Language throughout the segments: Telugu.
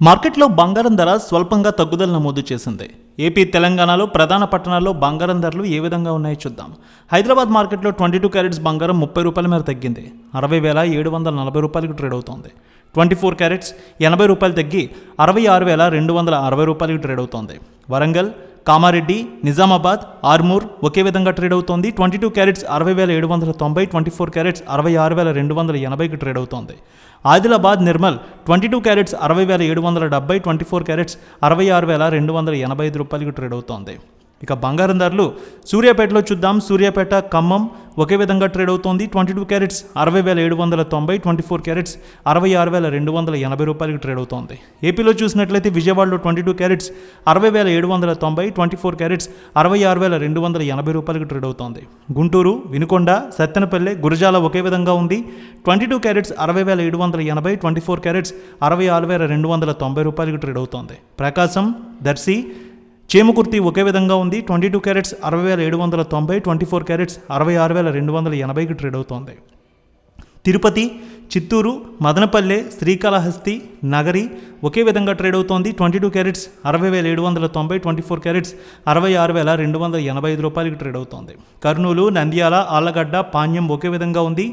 మార్కెట్లో బంగారం ధర స్వల్పంగా తగ్గుదల నమోదు చేసింది. ఏపీ, తెలంగాణలో ప్రధాన పట్టణాల్లో బంగారం ధరలు ఏ విధంగా ఉన్నాయో చూద్దాం. హైదరాబాద్ మార్కెట్లో 22 క్యారెట్స్ బంగారం 30 రూపాయల మేర తగ్గింది. 60,740 రూపాయలకు ట్రేడ్ అవుతోంది. 24 క్యారెట్స్ 80 రూపాయలు తగ్గి 66,260 రూపాయలకు ట్రేడ్ అవుతోంది. వరంగల్, కామారెడ్డి, నిజామాబాద్, ఆర్మూర్ ఒకే విధంగా ట్రేడ్ అవుతోంది. 22 క్యారెట్స్ 60,790, 24 క్యారెట్స్ 66,280కి ట్రేడ్ అవుతోంది. ఆదిలాబాద్, నిర్మల్ 22 క్యారెట్స్ 60,770, 24 క్యారెట్స్ 66,285 రూపాయలకు ట్రేడ్ అవుతోంది. ఇక బంగారం ధరలు సూర్యాపేటలో చూద్దాం. సూర్యాపేట, ఖమ్మం ఒకే విధంగా ట్రేడ్ అవుతోంది. 22 క్యారెట్స్ 60,790, 24 క్యారెట్స్ 66,280 రూపాయలకు ట్రేడ్ అవుతోంది. ఏపీలో చూసినట్లయితే విజయవాడలో 22 క్యారెట్స్ 60,790, 24 క్యారెట్స్ 66,280 రూపాయలకు ట్రేడ్ అవుతోంది. గుంటూరు, వినుకొండ, సత్తెనపల్లె, గురజాల ఒకే విధంగా ఉంది. 22 క్యారెట్స్ 60,780, 24 క్యారెట్స్ 66,290 రూపాయలకు ట్రేడ్ అవుతోంది. ప్రకాశం, దర్శి, చేమకుర్తి ఒకే విధంగా ఉంది. 22 క్యారెట్స్ 60,790, 24 క్యారెట్స్ 66,280కి ట్రేడ్ అవుతోంది. తిరుపతి, చిత్తూరు, మదనపల్లె, శ్రీకాళహస్తి, నగరి ఒకే విధంగా ట్రేడ్ అవుతోంది. 22 క్యారెట్స్ 60,790, 24 క్యారెట్స్ 66,285 రూపాయలకు ట్రేడ్ అవుతోంది. కర్నూలు, నంద్యాల, ఆళ్లగడ్డ, పాణ్యం ఒకే విధంగా ఉంది.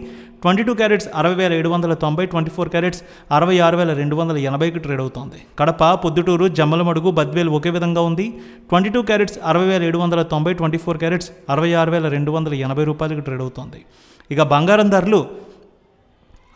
22 క్యారెట్స్ 60,790, 24 క్యారెట్స్ 66,280కి ట్రేడ్ అవుతోంది. కడప, పొద్దుటూరు, జమ్మలమడుగు, బద్వేల్ ఒకే విధంగా ఉంది. 22 క్యారెట్స్ 60,790, 24 క్యారెట్స్ 66,280 రూపాయలకు ట్రేడ్ అవుతోంది. ఇక బంగారం ధరలు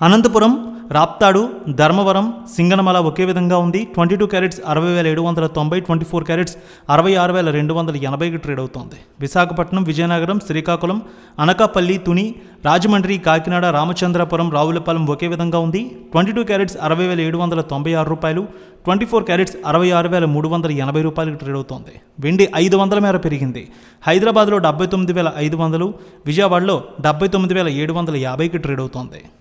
అనంతపురం, రాప్తాడు, ధర్మవరం, సింగనమల ఒకే విధంగా ఉంది. 22 క్యారెట్స్ 60,790, 24 క్యారెట్స్ 66,280కి ట్రేడ్ అవుతోంది. విశాఖపట్నం, విజయనగరం, శ్రీకాకుళం, అనకాపల్లి, తుని, రాజమండ్రి, కాకినాడ, రామచంద్రపురం, రావులపాలెం ఒకే విధంగా ఉంది. 22 క్యారెట్స్ 60,796 రూపాయలు, 24 క్యారెట్స్ 66,380 రూపాయలకు ట్రేడ్ అవుతోంది. వెండి 500 మేర పెరిగింది. హైదరాబాద్లో 79,500, విజయవాడలో 79,750కి ట్రేడ్ అవుతోంది.